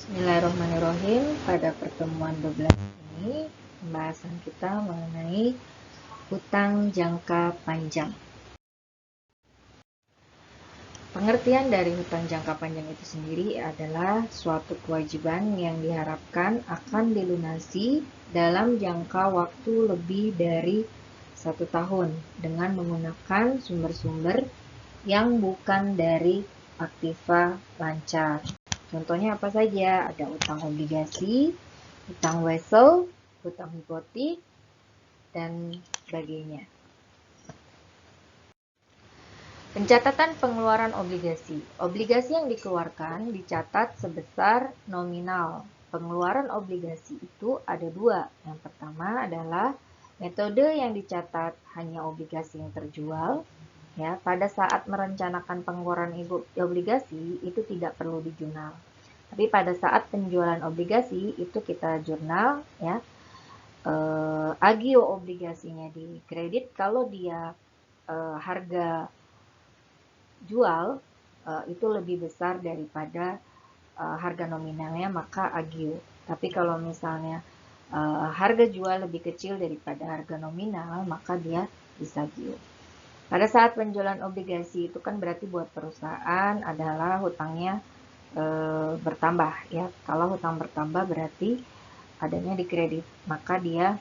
Bismillahirrahmanirrahim. Pada pertemuan 12 ini, pembahasan kita mengenai hutang jangka panjang. Pengertian dari hutang jangka panjang itu sendiri adalah suatu kewajiban yang diharapkan akan dilunasi dalam jangka waktu lebih dari 1 tahun dengan menggunakan sumber-sumber yang bukan dari aktiva lancar. Contohnya apa saja? Ada utang obligasi, utang wesel, utang hipotek, dan sebagainya. Pencatatan pengeluaran obligasi. Obligasi yang dikeluarkan dicatat sebesar nominal. Pengeluaran obligasi itu ada dua. Yang pertama adalah metode yang dicatat hanya obligasi yang terjual. Ya, pada saat merencanakan pengeluaran obligasi itu tidak perlu dijurnal. Tapi pada saat penjualan obligasi itu kita jurnal, ya. Agio obligasinya di kredit kalau dia harga jual itu lebih besar daripada harga nominalnya, maka agio. Tapi kalau misalnya harga jual lebih kecil daripada harga nominal, maka dia disagio. Pada saat penjualan obligasi itu kan berarti buat perusahaan adalah hutangnya bertambah, ya. Kalau hutang bertambah berarti adanya di kredit, maka dia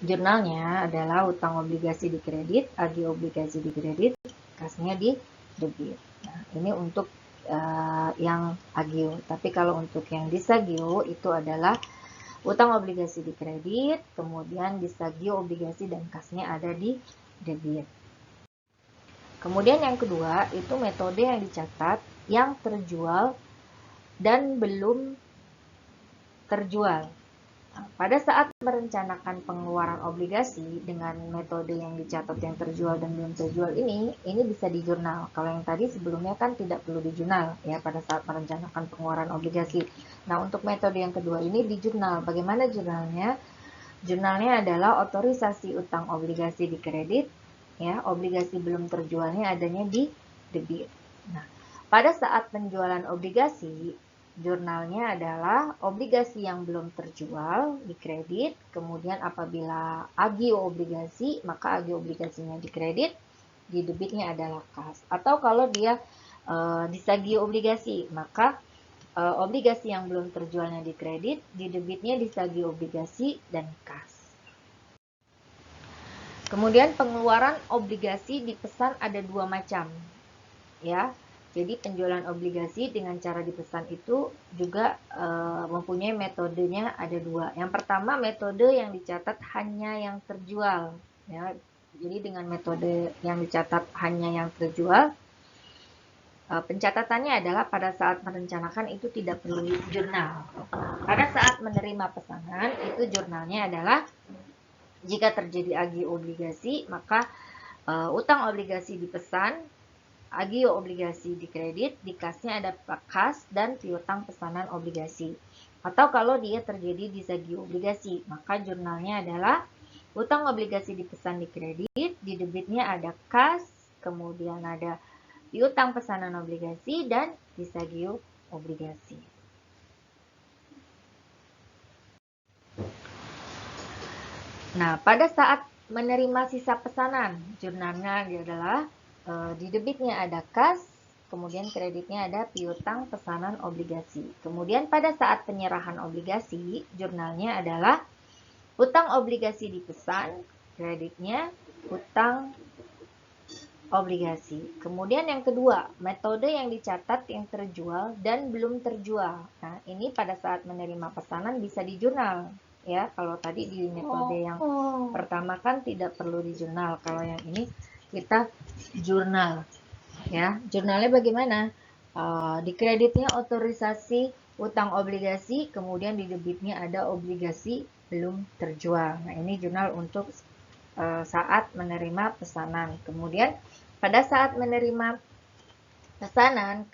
jurnalnya adalah hutang obligasi di kredit, agio obligasi di kredit, kasnya di debit. Nah, ini untuk yang agio. Tapi kalau untuk yang disagio itu adalah utang obligasi di kredit, kemudian disagio obligasi dan kasnya ada di debit. Kemudian yang kedua itu metode yang dicatat yang terjual dan belum terjual. Nah, pada saat merencanakan pengeluaran obligasi dengan metode yang dicatat yang terjual dan belum terjual ini bisa dijurnal. Kalau yang tadi sebelumnya kan tidak perlu dijurnal, ya, pada saat merencanakan pengeluaran obligasi. Nah, untuk metode yang kedua ini dijurnal. Bagaimana jurnalnya? Jurnalnya adalah otorisasi utang obligasi di kredit, ya, obligasi belum terjualnya adanya di debit. Nah, pada saat penjualan obligasi, jurnalnya adalah obligasi yang belum terjual di kredit, kemudian apabila agio obligasi, maka agio obligasinya di kredit, di debitnya adalah kas. Atau kalau dia disagio obligasi, maka obligasi yang belum terjualnya di kredit, di debitnya disagio obligasi dan kas. Kemudian pengeluaran obligasi dipesan ada dua macam, ya. Jadi penjualan obligasi dengan cara dipesan itu juga mempunyai metodenya ada dua. Yang pertama metode yang dicatat hanya yang terjual, ya. Jadi dengan metode yang dicatat hanya yang terjual, pencatatannya adalah pada saat merencanakan itu tidak perlu jurnal. Pada saat menerima pesanan itu jurnalnya adalah jika terjadi agio obligasi, maka utang obligasi dipesan, agio obligasi di kredit, di kasnya ada kas dan piutang pesanan obligasi. Atau kalau dia terjadi disagio obligasi, maka jurnalnya adalah utang obligasi dipesan di kredit, di debitnya ada kas, kemudian ada piutang pesanan obligasi dan disagio obligasi. Nah, pada saat menerima sisa pesanan, jurnalnya adalah di debitnya ada kas, kemudian kreditnya ada piutang pesanan obligasi. Kemudian pada saat penyerahan obligasi, jurnalnya adalah utang obligasi dipesan, kreditnya utang obligasi. Kemudian yang kedua, metode yang dicatat yang terjual dan belum terjual. Nah, ini pada saat menerima pesanan bisa dijurnal, ya. Kalau tadi di metode yang pertama kan tidak perlu dijurnal. Kalau yang ini kita jurnal, ya. Jurnalnya bagaimana? Di kreditnya otorisasi utang obligasi, kemudian di debitnya ada obligasi belum terjual. Nah, ini jurnal untuk saat menerima pesanan. Kemudian pada saat menerima pesanan,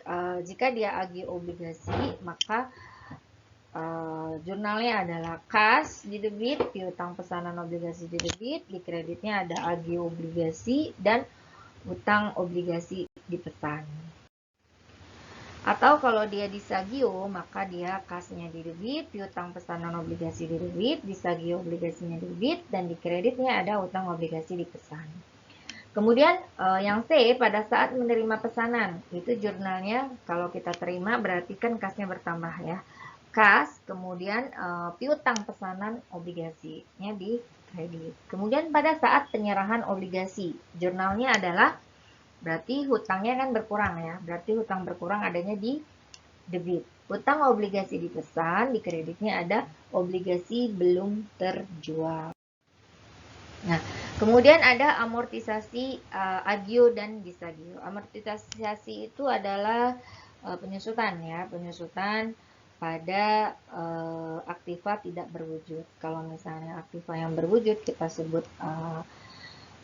jika dia agio obligasi, maka jurnalnya adalah kas di debit, piutang pesanan obligasi di debit, di kreditnya ada agio obligasi dan utang obligasi dipesan. Atau kalau dia di Sagio, maka dia kasnya di debit, piutang pesanan obligasi di debit, di Sagio obligasinya di debit, dan di kreditnya ada utang obligasi di pesan. Kemudian yang C, pada saat menerima pesanan, itu jurnalnya kalau kita terima berarti kan kasnya bertambah ya. Kas, kemudian piutang pesanan obligasinya di kredit. Kemudian pada saat penyerahan obligasi, jurnalnya adalah berarti hutangnya kan berkurang ya. Berarti hutang berkurang adanya di debit. Hutang obligasi dipesan, di kreditnya ada obligasi belum terjual. Nah, kemudian ada amortisasi agio dan disagio. Amortisasi itu adalah penyusutan ya, penyusutan pada aktiva tidak berwujud. Kalau misalnya aktiva yang berwujud kita sebut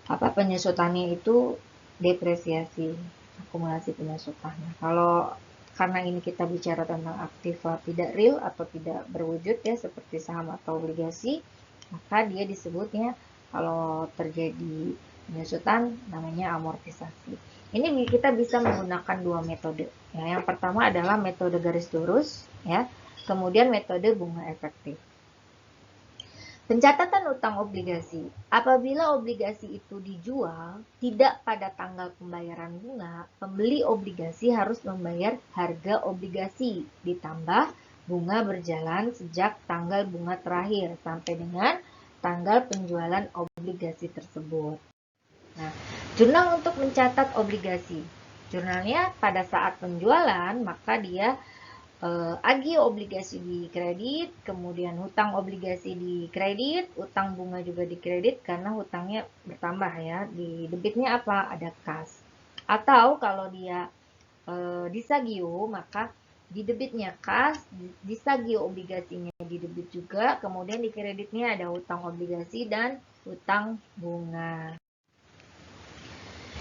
penyusutannya itu depresiasi, akumulasi penyusutannya. Kalau karena ini kita bicara tentang aktiva tidak real atau tidak berwujud ya, seperti saham atau obligasi, maka dia disebutnya kalau terjadi penyusutan namanya amortisasi. Ini kita bisa menggunakan dua metode. Ya, yang pertama adalah metode garis lurus, ya. Kemudian metode bunga efektif. Pencatatan utang obligasi. Apabila obligasi itu dijual tidak pada tanggal pembayaran bunga, pembeli obligasi harus membayar harga obligasi ditambah bunga berjalan sejak tanggal bunga terakhir sampai dengan tanggal penjualan obligasi tersebut. Nah, jurnal untuk mencatat obligasi. Jurnalnya pada saat penjualan maka dia agio obligasi di kredit, kemudian hutang obligasi di kredit, utang bunga juga di kredit karena hutangnya bertambah ya. Di debitnya apa? Ada kas. Atau kalau dia di sagio, maka di debitnya kas, di sagio obligasinya di debit juga, kemudian di kreditnya ada hutang obligasi dan hutang bunga.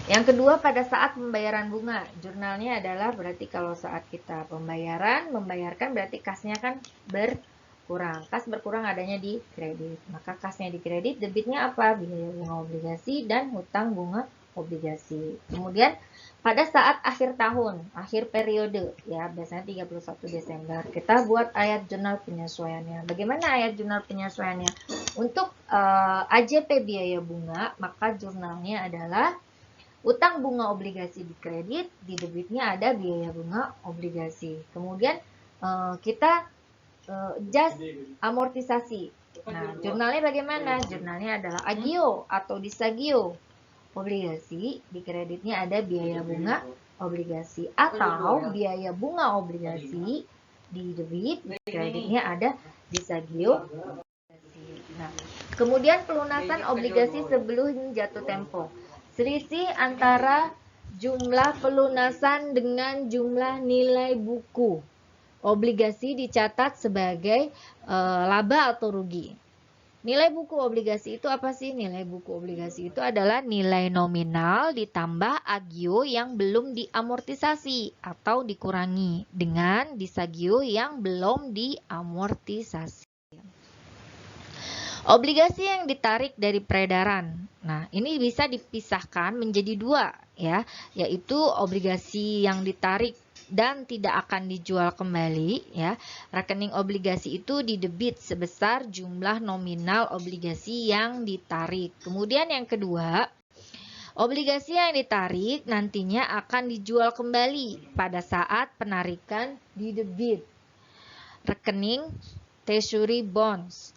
Yang kedua, pada saat pembayaran bunga, jurnalnya adalah berarti kalau saat kita membayarkan berarti kasnya kan berkurang. Kas berkurang adanya di kredit. Maka kasnya di kredit, debitnya apa? Biaya bunga obligasi dan hutang bunga obligasi. Kemudian pada saat akhir tahun, akhir periode, ya biasanya 31 Desember, kita buat ayat jurnal penyesuaiannya. Bagaimana ayat jurnal penyesuaiannya? Untuk AJP biaya bunga, maka jurnalnya adalah utang bunga obligasi di kredit, di debitnya ada biaya bunga obligasi. Kemudian kita just amortisasi. Nah, jurnalnya bagaimana? Jurnalnya adalah agio atau disagio obligasi, di kreditnya ada biaya bunga obligasi atau biaya bunga obligasi di debit, di kreditnya ada disagio obligasi. Nah, kemudian pelunasan obligasi sebelum jatuh tempo. Selisih antara jumlah pelunasan dengan jumlah nilai buku obligasi dicatat sebagai laba atau rugi. Nilai buku obligasi itu apa sih? Nilai buku obligasi itu adalah nilai nominal ditambah agio yang belum diamortisasi atau dikurangi dengan disagio yang belum diamortisasi. Obligasi yang ditarik dari peredaran. Nah, ini bisa dipisahkan menjadi dua ya, yaitu obligasi yang ditarik dan tidak akan dijual kembali ya. Rekening obligasi itu didebit sebesar jumlah nominal obligasi yang ditarik. Kemudian yang kedua, obligasi yang ditarik nantinya akan dijual kembali pada saat penarikan didebit. Rekening treasury bonds.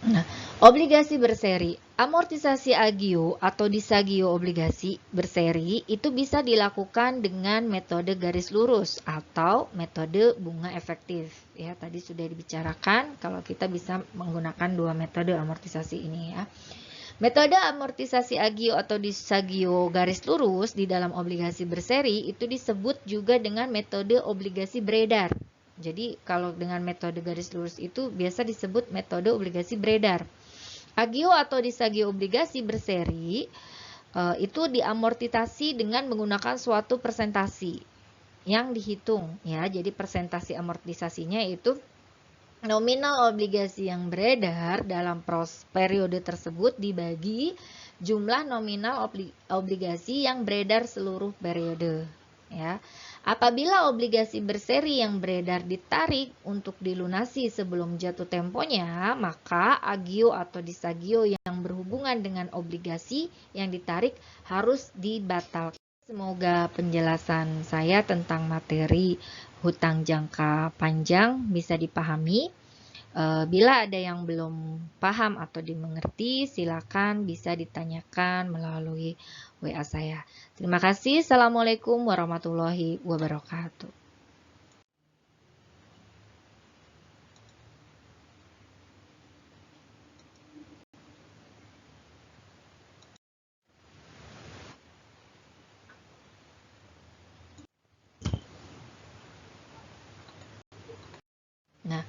Nah, obligasi berseri, amortisasi agio atau disagio obligasi berseri itu bisa dilakukan dengan metode garis lurus atau metode bunga efektif. Ya, tadi sudah dibicarakan kalau kita bisa menggunakan dua metode amortisasi ini ya. Metode amortisasi agio atau disagio garis lurus di dalam obligasi berseri itu disebut juga dengan metode obligasi beredar. Jadi kalau dengan metode garis lurus itu biasa disebut metode obligasi beredar. Agio atau disagio obligasi berseri itu diamortisasi dengan menggunakan suatu persentasi yang dihitung ya. Jadi persentasi amortisasinya itu nominal obligasi yang beredar dalam periode tersebut dibagi jumlah nominal obligasi yang beredar seluruh periode. Ya. Apabila obligasi berseri yang beredar ditarik untuk dilunasi sebelum jatuh temponya, maka agio atau disagio yang berhubungan dengan obligasi yang ditarik harus dibatalkan. Semoga penjelasan saya tentang materi hutang jangka panjang bisa dipahami. Bila ada yang belum paham atau dimengerti, silakan bisa ditanyakan melalui WA saya. Terima kasih. Assalamualaikum warahmatullahi wabarakatuh. Nah,